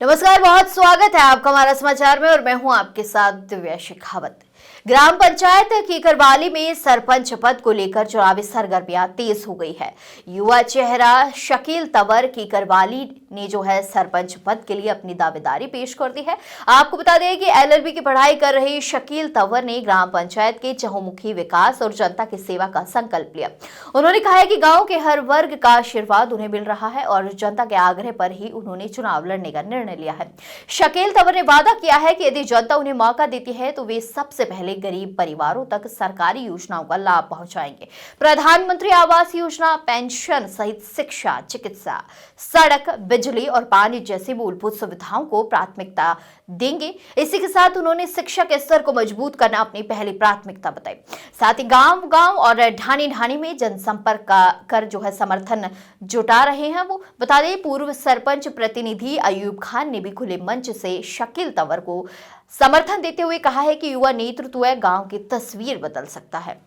नमस्कार, बहुत स्वागत है आपका हमारा समाचार में और मैं हूं आपके साथ दिव्या शेखावत। ग्राम पंचायत कीकरवाली में सरपंच पद को लेकर चुनावी सरगर्मियां तेज हो गई है। युवा चेहरा शकील तंवर कीकरवाली ने जो है सरपंच पद के लिए अपनी दावेदारी पेश कर दी है। आपको बता दें कि एलएलबी की पढ़ाई कर रही शकील तंवर ने ग्राम पंचायत के चहुमुखी विकास और जनता की सेवा का संकल्प लिया। उन्होंने कहा है कि गाँव के हर वर्ग का आशीर्वाद उन्हें मिल रहा है और जनता के आग्रह पर ही उन्होंने चुनाव लड़ने का निर्णय लिया है। शकील तंवर ने वादा किया है कि यदि जनता उन्हें मौका देती है तो वे सबसे पहले गरीब परिवारों तक सरकारी योजनाओं का लाभ पहुंचाएंगे। प्रधानमंत्री आवास योजना, पेंशन सहित शिक्षा, चिकित्सा, सड़क, बिजली और पानी जैसी मूलभूत सुविधाओं को प्राथमिकता देंगे। इसी के साथ उन्होंने शिक्षा के स्तर को मजबूत करना अपनी पहली प्राथमिकता बताई। साथ ही गांव गांव और ढाणी ढाणी में जनसंपर्क कर जो है समर्थन जुटा रहे हैं। वो बता दें, पूर्व सरपंच प्रतिनिधि अयूब खान ने भी खुले मंच से शकील तंवर को समर्थन देते हुए कहा है कि युवा नेतृत्व गांव की तस्वीर बदल सकता है।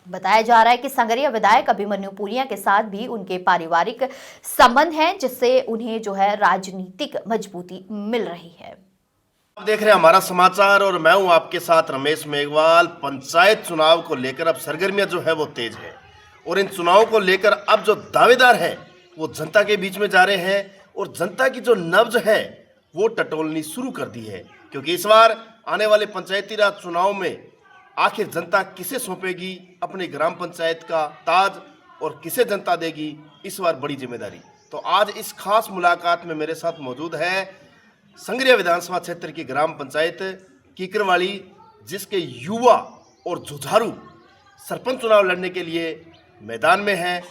बताया जा रहा है कि संगरिया विधायक अभिमन्यु पुनिया के साथ भी उनके पारिवारिक संबंध हैं, जिससे उन्हें जो है राजनीतिक मजबूती मिल रही है। आप देख रहे हैं हमारा समाचार और मैं हूं आपके साथ रमेश मेघवाल। पंचायत चुनाव को लेकर अब सरगर्मियां जो है वो तेज है और इन चुनावों को लेकर अब जो दावेदार हैं वो जनता के बीच में जा रहे हैं और जनता की जो नब्ज है वो टटोलनी शुरू कर दी है, क्योंकि इस बार आने वाले पंचायती राज चुनाव में आखिर जनता किसे सौंपेगी अपने ग्राम पंचायत का ताज और किसे जनता देगी इस बार बड़ी जिम्मेदारी। तो आज इस खास मुलाकात में मेरे साथ मौजूद है संगरिया विधानसभा क्षेत्र की ग्राम पंचायत कीकरवाली, जिसके युवा और जुझारू सरपंच चुनाव लड़ने के लिए मैदान में हैं,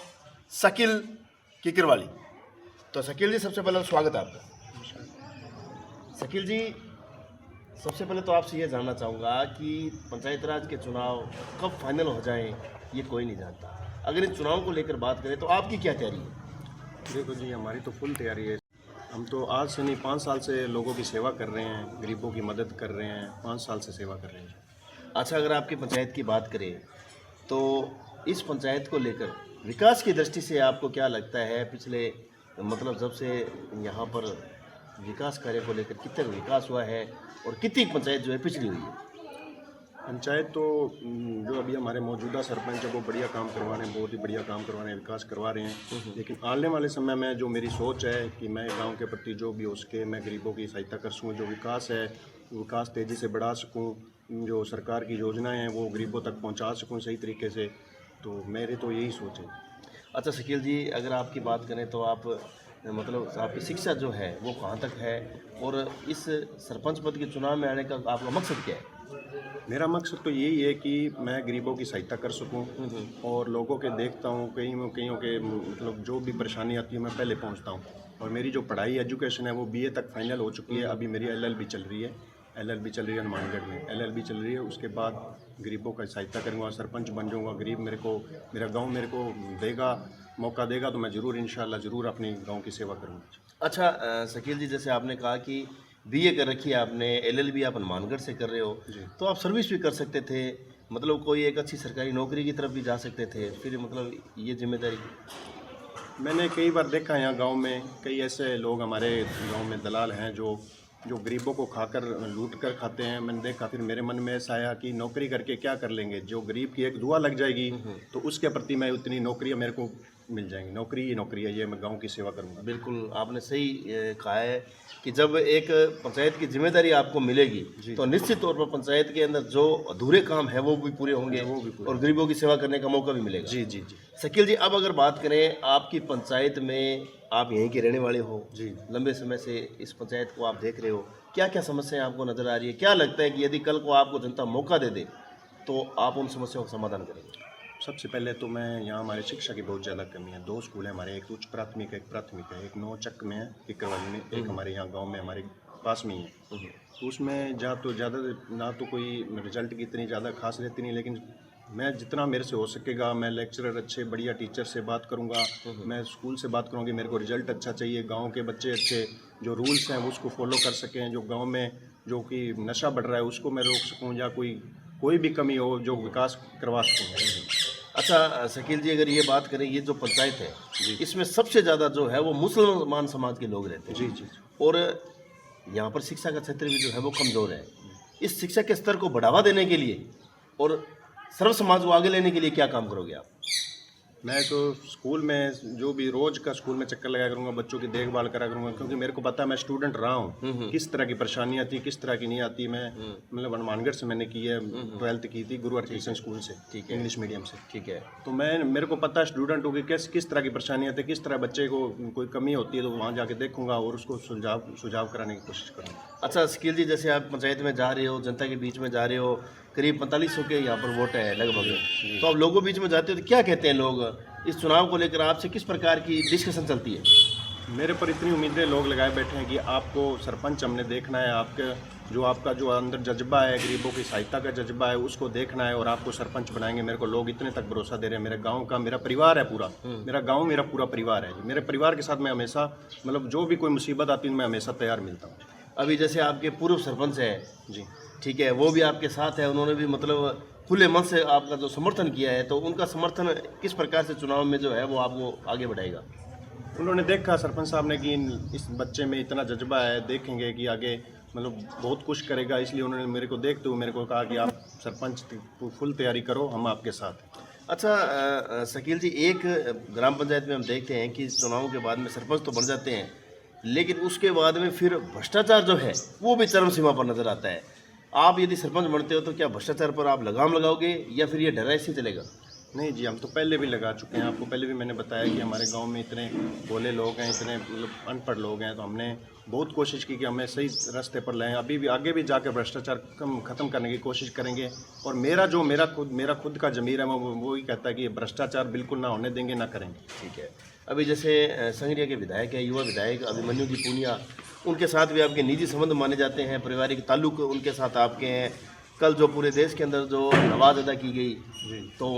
शकील कीकरवाली। तो शकील जी, सबसे पहले स्वागत है आपका। शकील जी, सबसे पहले तो आपसे ये जानना चाहूँगा कि पंचायत राज के चुनाव कब फाइनल हो जाएं ये कोई नहीं जानता। अगर इन चुनावों को लेकर बात करें तो आपकी क्या तैयारी है? देखो जी, हमारी तो फुल तैयारी है। हम तो आज से नहीं 5 साल से लोगों की सेवा कर रहे हैं, गरीबों की मदद कर रहे हैं, 5 साल से सेवा कर रहे हैं। अच्छा, अगर आपकी पंचायत की बात करें तो इस पंचायत को लेकर विकास की दृष्टि से आपको क्या लगता है, पिछले मतलब जब से यहाँ पर विकास कार्य को लेकर कितना विकास हुआ है और कितनी पंचायत जो है पिछड़ी हुई है? पंचायत तो जो अभी हमारे मौजूदा सरपंच है वो बढ़िया काम करवा रहे हैं, बहुत ही बढ़िया काम करवा रहे हैं, विकास करवा रहे हैं। लेकिन आने वाले समय में जो मेरी सोच है कि मैं गांव के प्रति जो भी हो सके मैं गरीबों की सहायता कर सकूँ, जो विकास है विकास तेज़ी से बढ़ा सकूँ, जो सरकार की योजनाएं हैं वो गरीबों तक पहुँचा सकूँ सही तरीके से। तो मेरी तो यही सोच है। अच्छा शकील जी, अगर आपकी बात करें तो आप मतलब आपकी शिक्षा जो है वो कहाँ तक है और इस सरपंच पद के चुनाव में आने का आपका मकसद क्या है? मेरा मकसद तो यही है कि मैं गरीबों की सहायता कर सकूं और लोगों के देखता हूं कईयों के मतलब जो भी परेशानी आती है मैं पहले पहुंचता हूं। और मेरी जो पढ़ाई एजुकेशन है वो बीए तक फाइनल हो चुकी है। अभी मेरी एलएलबी चल रही है, हनुमानगढ़ में एलएलबी चल रही है। उसके बाद गरीबों का सहायता करूँगा, सरपंच बन जाऊँगा। गरीब मेरा गाँव मेरे को देगा, मौका देगा तो मैं ज़रूर इंशाल्लाह ज़रूर अपने गाँव की सेवा करूँगा। अच्छा शकील जी, जैसे आपने कहा कि बीए कर रखी है आपने, एलएलबी आप हनुमानगढ़ से कर रहे हो, तो आप सर्विस भी कर सकते थे, मतलब कोई एक अच्छी सरकारी नौकरी की तरफ भी जा सकते थे, फिर मतलब ये जिम्मेदारी? मैंने कई बार देखा है यहाँ गांव में कई ऐसे लोग हमारे गांव में दलाल हैं जो गरीबों को खाकर लूट कर खाते हैं। मैंने देखा, फिर मेरे मन में ऐसा आया कि नौकरी करके क्या कर लेंगे, जो गरीब की एक दुआ लग जाएगी तो उसके प्रति मैं उतनी नौकरियाँ मेरे को मिल जाएंगी। नौकरी ही नौकरी है, ये मैं गांव की सेवा करूंगा। बिल्कुल आपने सही कहा है कि जब एक पंचायत की जिम्मेदारी आपको मिलेगी तो निश्चित तौर पर पंचायत के अंदर जो अधूरे काम है वो भी पूरे होंगे और गरीबों की सेवा करने का मौका भी मिलेगा। जी जी जी। शकील जी, अब अगर बात करें आपकी पंचायत में, आप यहीं के रहने वाले हो जी, लंबे समय से इस पंचायत को आप देख रहे हो, क्या क्या समस्याएं आपको नजर आ रही है? क्या लगता है कि यदि कल को आपको जनता मौका दे दे तो आप उन समस्याओं का समाधान करेंगे? सबसे पहले तो मैं यहाँ हमारे शिक्षा की बहुत ज़्यादा कमी है। 2 स्कूल हैं हमारे, एक उच्च प्राथमिक है, एक प्राथमिक है, एक 9 चक में है कीकरवाली में, एक हमारे यहाँ गांव में हमारे पास में ही है। तो उसमें ज़्यादा ना तो कोई रिजल्ट की इतनी ज़्यादा खास रहती नहीं, लेकिन मैं जितना मेरे से हो सकेगा मैं लेक्चरर अच्छे बढ़िया टीचर से बात करूँगा, मैं स्कूल से बात करूँगी। मेरे को रिजल्ट अच्छा चाहिए, गाँव के बच्चे अच्छे जो रूल्स हैं उसको फॉलो कर सकें, जो गाँव में जो कि नशा बढ़ रहा है उसको मैं रोक सकूँ, या कोई भी कमी हो जो विकास करवा सकूँ। अच्छा शकील जी, अगर ये बात करें, ये जो पंचायत है इसमें सबसे ज़्यादा जो है वो मुसलमान समाज के लोग रहते हैं। जी जी। और यहाँ पर शिक्षा का क्षेत्र भी जो है वो कमज़ोर है। इस शिक्षा के स्तर को बढ़ावा देने के लिए और सर्व समाज को आगे लेने के लिए क्या काम करोगे आप? मैं तो स्कूल में जो भी रोज का स्कूल में चक्कर लगाया करूंगा, बच्चों की देखभाल करा करूंगा, क्योंकि मेरे को पता है मैं स्टूडेंट रहा हूँ, किस तरह की परेशानियाँ थी, किस तरह की नहीं आती। मैं मतलब हनुमानगढ़ से मैंने की है, 12th की थी गुरु हरकृष्ण स्कूल से, ठीक है, इंग्लिश मीडियम से, ठीक है। तो मेरे को पता है स्टूडेंट हो कि किस तरह की परेशानियाँ थी, किस तरह बच्चे को कोई कमी होती है, तो वहाँ जाके देखूंगा और उसको सुझाव कराने की कोशिश करूँगा। अच्छा शकील जी, जैसे आप पंचायत में जा रहे हो, जनता के बीच में जा रहे हो, करीब 4500 के यहाँ पर वोट है लगभग, तो आप लोगों के बीच में जाते हो तो क्या कहते हैं लोग इस चुनाव को लेकर? आपसे किस प्रकार की डिस्कशन चलती है? मेरे पर इतनी उम्मीदें लोग लगाए बैठे हैं कि आपको सरपंच हमने देखना है, आपका जो अंदर जज्बा है, गरीबों की सहायता का जज्बा है, उसको देखना है और आपको सरपंच बनाएंगे। मेरे को लोग इतने तक भरोसा दे रहे हैं। मेरे गांव का मेरा परिवार है पूरा, मेरा गांव मेरा पूरा परिवार है। मेरे परिवार के साथ मैं हमेशा मतलब जो भी कोई मुसीबत आती है मैं हमेशा तैयार मिलता हूँ। अभी जैसे आपके पूर्व सरपंच है जी, ठीक है, वो भी आपके साथ है, उन्होंने भी मतलब खुले मन से आपका जो समर्थन किया है, तो उनका समर्थन किस प्रकार से चुनाव में जो है वो आपको आगे बढ़ाएगा? उन्होंने देखा सरपंच साहब ने कि इस बच्चे में इतना जज्बा है, देखेंगे कि आगे मतलब बहुत कुछ करेगा, इसलिए उन्होंने मेरे को देखते हुए मेरे को कहा कि आप सरपंच फुल तैयारी करो, हम आपके साथ हैं। अच्छा शकील जी, एक ग्राम पंचायत में हम देखते हैं कि चुनाव के बाद में सरपंच तो बन जाते हैं, लेकिन उसके बाद में फिर भ्रष्टाचार जो है वो भी चरम सीमा पर नजर आता है। आप यदि सरपंच बनते हो तो क्या भ्रष्टाचार पर आप लगाम लगाओगे या फिर ये डरा ऐसे ही चलेगा? नहीं जी, हम तो पहले भी लगा चुके हैं। आपको पहले भी मैंने बताया कि हमारे गांव में इतने भोले लोग हैं, इतने मतलब अनपढ़ लोग हैं, तो हमने बहुत कोशिश की कि हमें सही रास्ते पर लाएं। अभी भी आगे भी जाकर भ्रष्टाचार ख़त्म करने की कोशिश करेंगे। और मेरा खुद का ज़मीर है, वो ही कहता है कि भ्रष्टाचार बिल्कुल ना होने देंगे, ना करेंगे। ठीक है। अभी जैसे संगरिया के विधायक हैं, युवा विधायक अभिमन्यु जी पूनिया, उनके साथ भी आपके निजी संबंध माने जाते हैं, पारिवारिक ताल्लुक उनके साथ आपके हैं। कल जो पूरे देश के अंदर जो नमाज अदा की गई, तो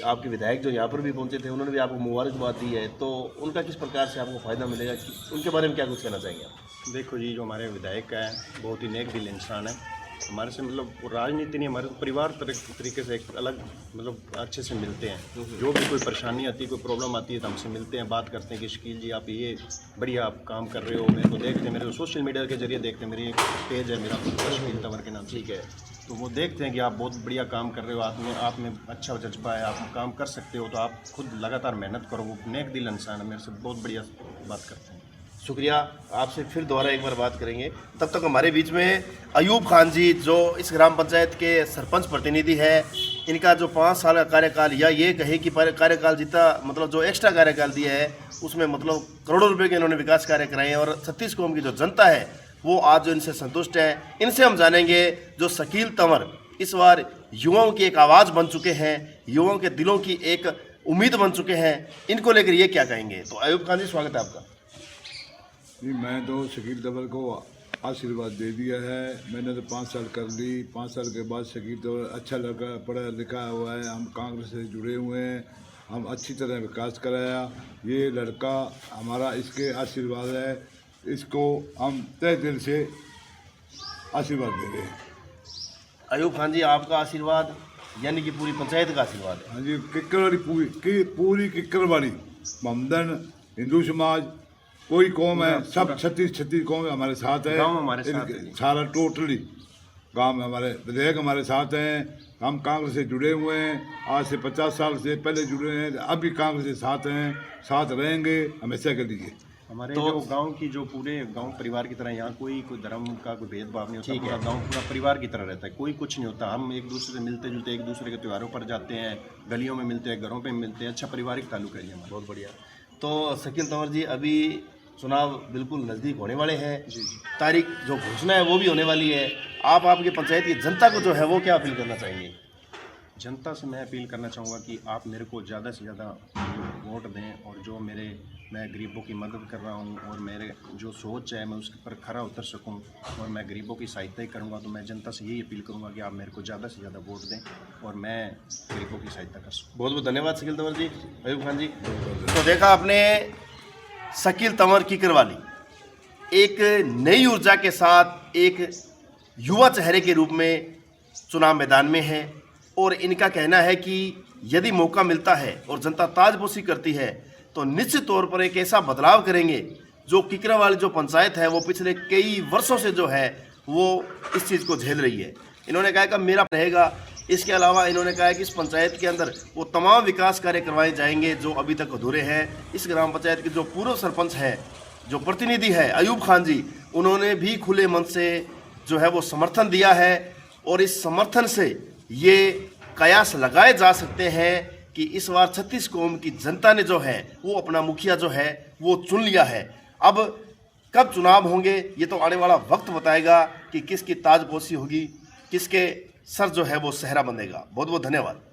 आपके विधायक जो यहाँ पर भी पहुँचे थे, उन्होंने भी आपको मुबारकबाद दी है, तो उनका किस प्रकार से आपको फ़ायदा मिलेगा, उनके बारे में क्या कुछ कहना चाहेंगे आप? देखो जी, जो हमारे विधायक है बहुत ही नेक दिल इंसान है। हमारे से मतलब राजनीति नहीं, हमारे परिवार तरीके से एक अलग मतलब अच्छे से मिलते हैं। जो भी कोई परेशानी आती है, कोई प्रॉब्लम आती है, तो हमसे मिलते हैं, बात करते हैं कि शकील जी आप ये बढ़िया आप काम कर रहे हो। मेरे को देखते हैं, मेरे को सोशल मीडिया के जरिए देखते हैं, मेरी एक पेज है मेरा शकील तंवर के नाम, ठीक है, तो वो देखते हैं कि आप बहुत बढ़िया काम कर रहे हो, आप में अच्छा जज्बा है, आप काम कर सकते हो, तो आप खुद लगातार मेहनत करो। वो नेक दिल इंसान है, मेरे से बहुत बढ़िया बात करते हैं। शुक्रिया, आपसे फिर दोबारा एक बार बात करेंगे। तब तक हमारे बीच में अयूब खान जी, जो इस ग्राम पंचायत के सरपंच प्रतिनिधि है, इनका जो 5 साल का कार्यकाल, या ये कहे कि कार्यकाल जितना मतलब जो एक्स्ट्रा कार्यकाल दिया है उसमें मतलब करोड़ों रुपए के इन्होंने विकास कार्य कराए हैं, और 36 कौम की जो जनता है वो आज जो इनसे संतुष्ट है। इनसे हम जानेंगे जो शकील तंवर इस बार युवाओं की एक आवाज़ बन चुके हैं, युवाओं के दिलों की एक उम्मीद बन चुके हैं, इनको लेकर ये क्या कहेंगे। तो अयूब खान जी, स्वागत है आपका। जी, मैं तो शकील तंवर को आशीर्वाद दे दिया है। मैंने तो 5 साल कर ली। 5 साल के बाद शकील तंवर अच्छा लगा, पढ़ा लिखा हुआ है, हम कांग्रेस से जुड़े हुए हैं, हम अच्छी तरह विकास कराया। ये लड़का हमारा, इसके आशीर्वाद है, इसको हम तहे दिल से आशीर्वाद दे रहे हैं। अयूब खान जी, आपका आशीर्वाद यानी कि पूरी पंचायत का आशीर्वाद है? हाँ जी, किक्करवाड़ी पूरी किक्करवाड़ी, मोहम्मदन, हिंदू समाज, कोई कौम है, सब 36 कौम हमारे साथ है। गाँव हमारे साथ है, सारा टोटली गाँव में हमारे विधायक हमारे साथ हैं। हम कांग्रेस से जुड़े हुए हैं, आज से 50 साल से पहले जुड़े हैं, अब भी कांग्रेस के साथ हैं, साथ रहेंगे हमेशा के लिए। हमारे जो गांव की जो पूरे गांव परिवार की तरह, यहाँ कोई धर्म का कोई भेदभाव नहीं होता। पूरा गांव पूरा परिवार की तरह रहता है, कोई कुछ नहीं होता। हम एक दूसरे से मिलते जुलते, एक दूसरे के त्योहारों पर जाते हैं, गलियों में मिलते हैं, घरों पे मिलते हैं। अच्छा पारिवारिक ताल्लुक है हमारा। बहुत बढ़िया। तो शकील तंवर जी, अभी चुनाव बिल्कुल नज़दीक होने वाले हैं, तारीख जो घोषणा है वो भी होने वाली है। आप आपके पंचायत की जनता को जो है वो क्या अपील करना चाहेंगे? जनता से मैं अपील करना चाहूँगा कि आप मेरे को ज़्यादा से ज़्यादा वोट दें, और जो मैं गरीबों की मदद कर रहा हूँ और मेरे जो सोच है मैं उसके पर खरा उतर सकूँ और मैं गरीबों की सहायता ही करूँगा। तो मैं जनता से यही अपील करूँगा कि आप मेरे को ज़्यादा से ज़्यादा वोट दें और मैं गरीबों की सहायता कर सकूँ। बहुत बहुत धन्यवाद शकील तंवर जी, अयूब खान जी। तो देखा आपने शकील तंवर किकरवाली एक नई ऊर्जा के साथ एक युवा चेहरे के रूप में चुनाव मैदान में है, और इनका कहना है कि यदि मौका मिलता है और जनता ताजपोशी करती है तो निश्चित तौर पर एक ऐसा बदलाव करेंगे जो किकरा वाली जो पंचायत है वो पिछले कई वर्षों से जो है वो इस चीज़ को झेल रही है। इन्होंने कहा कि मेरा रहेगा। इसके अलावा इन्होंने कहा है कि इस पंचायत के अंदर वो तमाम विकास कार्य करवाए जाएंगे जो अभी तक अधूरे हैं। इस ग्राम पंचायत के जो पूर्व सरपंच है, जो प्रतिनिधि है अयूब खान जी, उन्होंने भी खुले मन से जो है वो समर्थन दिया है और इस समर्थन से ये कयास लगाए जा सकते हैं कि इस बार 36 कौम की जनता ने जो है वो अपना मुखिया जो है वो चुन लिया है। अब कब चुनाव होंगे ये तो आने वाला वक्त बताएगा कि किसकी ताजपोशी होगी, किसके सर जो है वो सहरा बंधेगा। बहुत बहुत धन्यवाद।